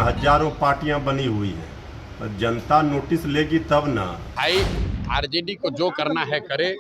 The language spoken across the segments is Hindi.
यहाँ हजारों पार्टियां बनी हुई हैं और जनता नोटिस लेगी तब ना। भाई आरजेडी को जो करना है करे।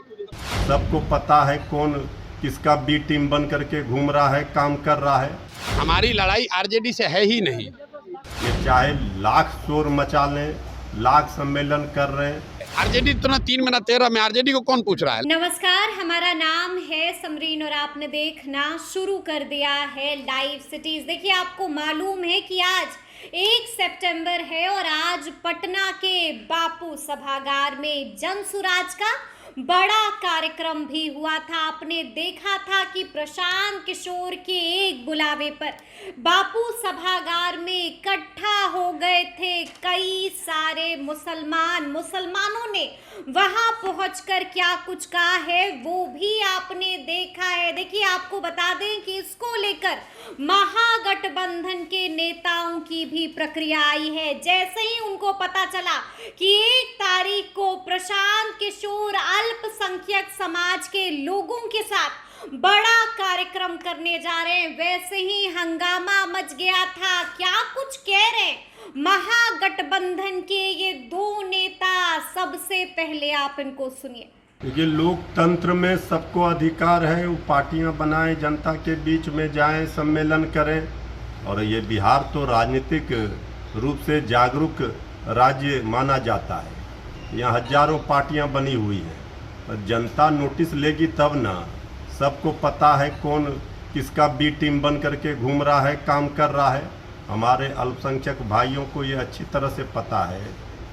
सबको पता है कौन किसका बी टीम बन करके घूम रहा है, काम कर रहा है। हमारी लड़ाई आरजेडी से है ही नहीं। ये चाहे लाख शोर मचा लें, लाख सम्मेलन कर रहे हैं, आरजेडी तुरंत 3 महीना 13 में आरजेडी को कौन पूछ रहा है। नमस्कार, हमारा नाम है समरीन और आपने देखना शुरू कर दिया है लाइव सिटीज। देखिए, आपको मालूम है कि आज 1 सितंबर है और आज पटना के बापू सभागार में जनसुराज का बड़ा कार्यक्रम भी हुआ था। आपने देखा था कि प्रशांत किशोर के एक बुलावे पर बापू सभागार में इकट्ठा हो गए थे कई सारे मुसलमानों ने वहां पहुंचकर क्या कुछ कहा है वो भी आपने देखा है। देखिए, आपको बता दें कि इसको लेकर महागठबंधन के नेताओं की भी प्रक्रिया आई है। जैसे ही उनको पता चला कि 1 तारीख को प्रशांत किशोर अल्पसंख्यक समाज के लोगों के साथ बड़ा कार्यक्रम करने जा रहे हैं, वैसे ही हंगामा मच गया था। क्या कुछ कह रहे हैं महागठबंधन के ये 2 नेता, सबसे पहले आप इनको सुनिए। क्योंकि लोकतंत्र में सबको अधिकार है, वो पार्टियां बनाएं, जनता के बीच में जाएं, सम्मेलन करें। और ये बिहार तो राजनीतिक रूप से जागरूक राज्य माना जाता है। यहाँ हजारों पार्टियां बनी हुई हैं और जनता नोटिस लेगी तब ना। सबको पता है कौन किसका बी टीम बन करके घूम रहा है, काम कर रहा है। हमारे अल्पसंख्यक भाइयों को ये अच्छी तरह से पता है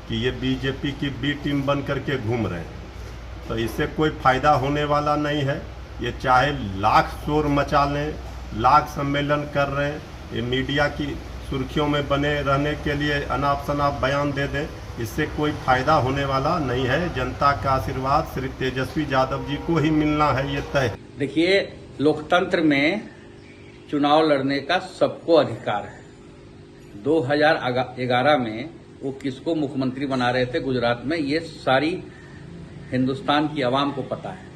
कि ये बीजेपी की बी टीम बन करके घूम रहे हैं, तो इससे कोई फ़ायदा होने वाला नहीं है। ये चाहे लाख शोर मचा लें, लाख सम्मेलन कर रहे हैं, ये मीडिया की सुर्खियों में बने रहने के लिए अनाप शनाप बयान दे दें, इससे कोई फ़ायदा होने वाला नहीं है। जनता का आशीर्वाद श्री तेजस्वी यादव जी को ही मिलना है, ये तय। देखिए, लोकतंत्र में चुनाव लड़ने का सबको अधिकार है। 2011 में वो किसको मुख्यमंत्री बना रहे थे गुजरात में, ये सारी हिंदुस्तान की आवाम को पता है।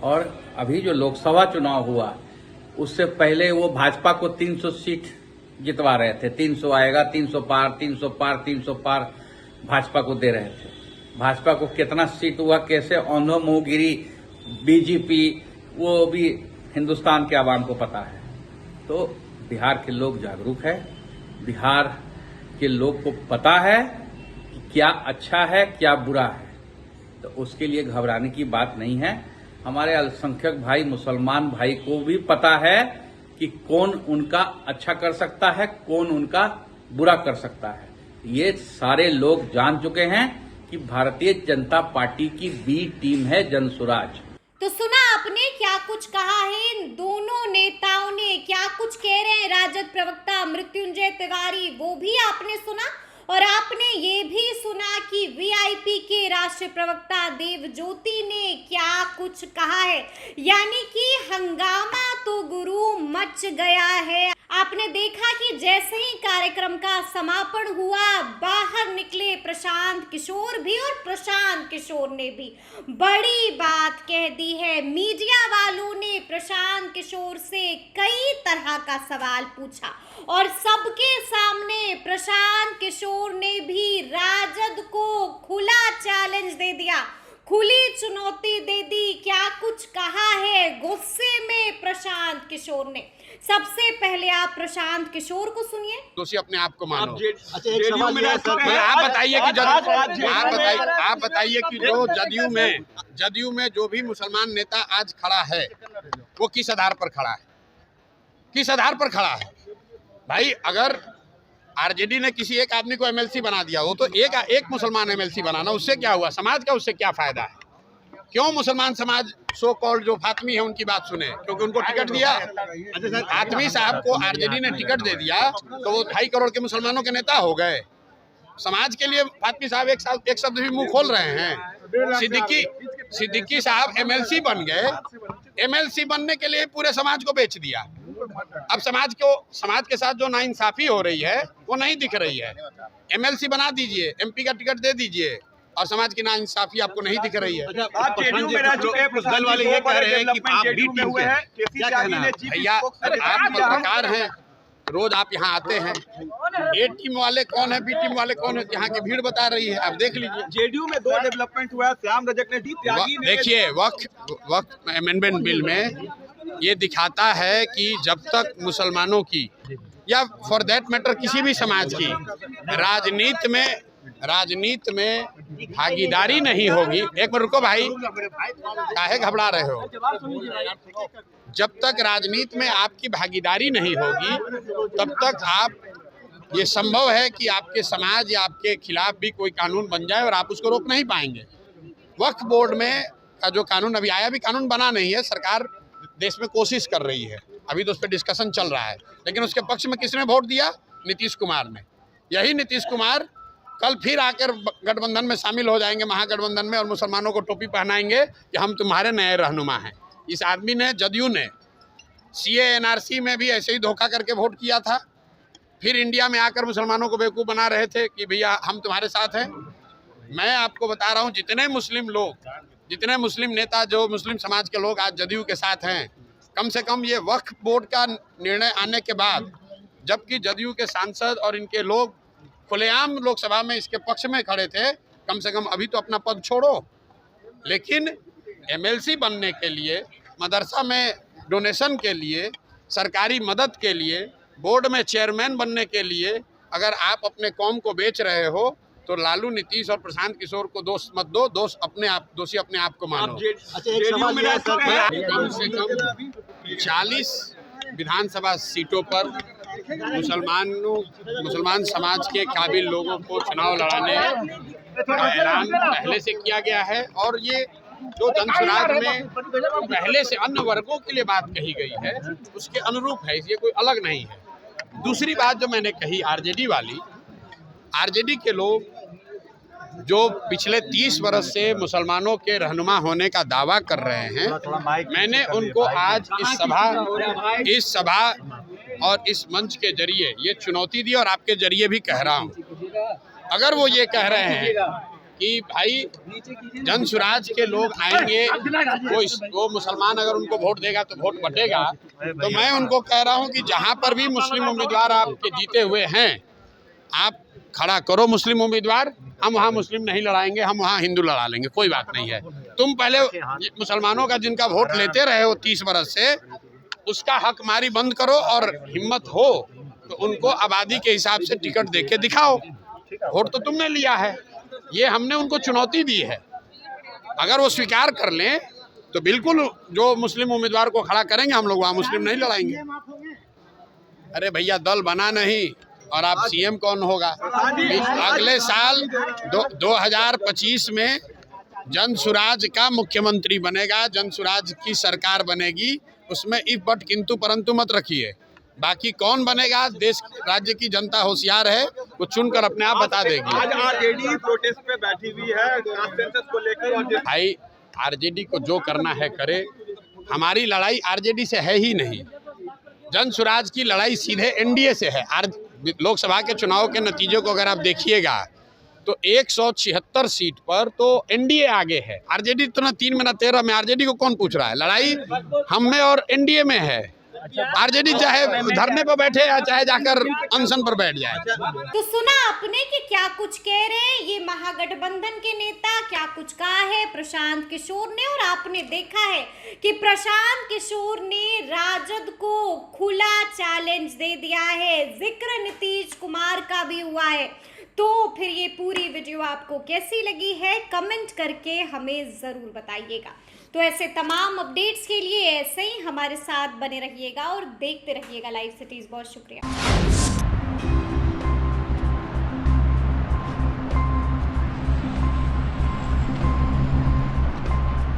और अभी जो लोकसभा चुनाव हुआ उससे पहले वो भाजपा को 300 सीट जितवा रहे थे। 300 आएगा, 300 पार, 300 पार, 300 पार भाजपा को दे रहे थे। भाजपा को कितना सीट हुआ, कैसे औंधो मुंह गिरी बीजेपी, वो भी हिंदुस्तान के आवाम को पता है। तो बिहार के लोग जागरूक है, बिहार के लोग को पता है कि क्या अच्छा है क्या बुरा है, तो उसके लिए घबराने की बात नहीं है। हमारे अल्पसंख्यक भाई, मुसलमान भाई को भी पता है कि कौन उनका अच्छा कर सकता है, कौन उनका बुरा कर सकता है। ये सारे लोग जान चुके हैं कि भारतीय जनता पार्टी की बी टीम है जनसुराज। तो सुना आपने क्या कुछ कहा है इन दोनों नेताओं ने, क्या कुछ कह रहे हैं राजद प्रवक्ता मृत्युंजय तिवारी, वो भी आपने सुना। और आपने ये भी सुना कि वीआईपी के राष्ट्रीय प्रवक्ता देवज्योति ने क्या कुछ कहा है। यानी कि हंगामा तो गुरु मच गया है। आपने देखा कि जैसे ही कार्यक्रम का समापन हुआ, बाहर निकले प्रशांत किशोर भी और प्रशांत किशोर ने भी बड़ी बात कह दी है। मीडिया वालों ने प्रशांत किशोर से कई तरह का सवाल पूछा और सबके सामने प्रशांत किशोर ने भी राजद को खुला चैलेंज दे दिया, खुली चुनौती दे दी। क्या कुछ कहा है गुस्से में प्रशांत किशोर ने। सबसे पहले आप प्रशांत किशोर को सुनिए। दोषी अपने आप को मानो। अच्छा, एक सवाल ये है सर, आप बताइए कि आप बताइए कि जो जदयू में जो भी मुसलमान नेता आज खड़ा है वो किस आधार पर खड़ा है, किस आधार पर खड़ा है। भाई, अगर आरजेडी ने किसी एक आदमी को एमएलसी बना दिया, वो तो एक मुसलमान एमएलसी बनाना, उससे क्या हुआ, समाज का उससे क्या फायदा है। क्यों मुसलमान समाज सो कॉल्ड जो फातमी है उनकी बात सुने, क्योंकि उनको टिकट दिया। फातमी साहब को आरजेडी ने टिकट दे दिया तो वो 2.5 करोड़ के मुसलमानों के नेता हो गए। समाज के लिए फातमी साहब एक शब्द भी मुंह खोल रहे हैं। सिद्दीकी साहब एमएलसी बन गए, एमएलसी बनने के लिए पूरे समाज को बेच दिया। अब समाज के साथ जो नाइंसाफी हो रही है वो नहीं दिख रही है। एमएलसी बना दीजिए, एमपी का टिकट दे दीजिए, और समाज की नाइंसाफी आपको नहीं दिख रही है। आप जेडीयू में रह चुके हैं, दल वाले ये कह रहे हैं कि आप भी टीम के हैं। भैया, आप पत्रकार हैं, रोज आप यहाँ आते हैं, ए टीम वाले कौन है, बी टीम वाले कौन है, यहाँ की भीड़ बता रही है, आप देख लीजिए। जेडीयू में 2 डेवलपमेंट हुआ है, श्याम रजक ने दी, त्यागी ने देखिए वक्त अमेंडमेंट बिल में ये दिखाता है कि जब तक मुसलमानों की या फॉर दैट मैटर किसी भी समाज की राजनीति में भागीदारी नहीं होगी। एक मिनट रुको भाई, काहे घबरा रहे हो? जब तक राजनीति में आपकी भागीदारी नहीं होगी तब तक आप ये संभव है कि आपके समाज या आपके खिलाफ भी कोई कानून बन जाए और आप उसको रोक नहीं पाएंगे। वक्फ बोर्ड में का जो कानून अभी आया, भी कानून बना नहीं है, सरकार देश में कोशिश कर रही है, अभी तो उस पर डिस्कशन चल रहा है, लेकिन उसके पक्ष में किसने वोट दिया? नीतीश कुमार ने। यही नीतीश कुमार कल फिर आकर गठबंधन में शामिल हो जाएंगे, महागठबंधन में, और मुसलमानों को टोपी पहनाएंगे कि हम तुम्हारे नए रहनुमा हैं। इस आदमी ने, जदयू ने, CA NRC में भी ऐसे ही धोखा करके वोट किया था, फिर इंडिया में आकर मुसलमानों को बेवकूफ़ बना रहे थे कि भैया हम तुम्हारे साथ हैं। मैं आपको बता रहा हूँ, जितने मुस्लिम नेता, जो मुस्लिम समाज के लोग आज जदयू के साथ हैं, कम से कम ये वक्फ बोर्ड का निर्णय आने के बाद, जबकि जदयू के सांसद और इनके लोग खुलेआम लोकसभा में इसके पक्ष में खड़े थे, कम से कम अभी तो अपना पद छोड़ो। लेकिन MLC बनने के लिए, मदरसा में डोनेशन के लिए, सरकारी मदद के लिए, बोर्ड में चेयरमैन बनने के लिए अगर आप अपने कौम को बेच रहे हो तो लालू, नीतीश और प्रशांत किशोर को दोष मत दो, दोषी अपने आप को मानो। अच्छा, एक सवाल ये है सर, कम से कम 40 विधानसभा सीटों पर मुसलमान समाज के काबिल लोगों को चुनाव लड़ाने का ऐलान पहले से किया गया है, और ये जो जनसुराज में पहले से अन्य वर्गों के लिए बात कही गई है उसके अनुरूप है, ये कोई अलग नहीं है। दूसरी बात जो मैंने कही RJD वाली, RJD के लोग जो पिछले 30 वर्ष से मुसलमानों के रहनुमा होने का दावा कर रहे हैं, मैंने उनको आज इस सभा और इस मंच के जरिए ये चुनौती दी, और आपके जरिए भी कह रहा हूँ, अगर वो ये कह रहे हैं कि भाई जनसुराज के लोग आएंगे, वो मुसलमान अगर उनको वोट देगा तो वोट बटेगा, तो मैं उनको कह रहा हूं कि जहां पर भी मुस्लिम उम्मीदवार आपके जीते हुए हैं, आप खड़ा करो मुस्लिम उम्मीदवार, हम वहां मुस्लिम नहीं लड़ाएंगे, हम वहां हिंदू लड़ा लेंगे, कोई बात नहीं है। तुम पहले मुसलमानों का जिनका वोट लेते रहे हो 30 वर्ष से, उसका हक मारी बंद करो, और हिम्मत हो तो उनको आबादी के हिसाब से टिकट दे के दिखाओ। वोट तो तुमने लिया है, ये हमने उनको चुनौती दी है। अगर वो स्वीकार कर लें तो बिल्कुल जो मुस्लिम उम्मीदवार को खड़ा करेंगे, हम लोग वहाँ मुस्लिम नहीं लड़ाएंगे। अरे भैया, दल बना नहीं और आप CM कौन होगा? अगले साल 2025 में जनसुराज का मुख्यमंत्री बनेगा, जनसुराज की सरकार बनेगी, उसमें इफ बट किंतु परंतु मत रखिए। बाकी कौन बनेगा, देश राज्य की जनता होशियार है, वो चुनकर अपने आप बता देगी। आज RJD प्रोटेस्ट पे बैठी हुई है सेंसस को लेकर, और भाई RJD को जो करना है करे, हमारी लड़ाई RJD से है ही नहीं। जनसुराज की लड़ाई सीधे NDA से है। लोकसभा के चुनाव के नतीजों को अगर आप देखिएगा तो 176 सीट पर तो NDA आगे है, RJD तो ना 3 में ना 13 में। RJD को कौन पूछ रहा है? लड़ाई हम में और NDA में है। RJD चाहे धरने पर बैठे या चाहे जाकर अनशन पर बैठ जाए। तो सुना आपने कि क्या कुछ कह रहे हैं ये महागठबंधन के नेता, क्या कुछ कहा है प्रशांत किशोर ने, और आपने देखा है कि प्रशांत किशोर ने राजद को खुला चैलेंज दे दिया है, जिक्र नीतीश कुमार का भी हुआ है। तो फिर ये पूरी वीडियो आपको कैसी लगी है, कमेंट करके हमें ज़रूर बताइएगा। तो ऐसे तमाम अपडेट्स के लिए ऐसे ही हमारे साथ बने रहिएगा और देखते रहिएगा लाइव सिटीज़। बहुत शुक्रिया।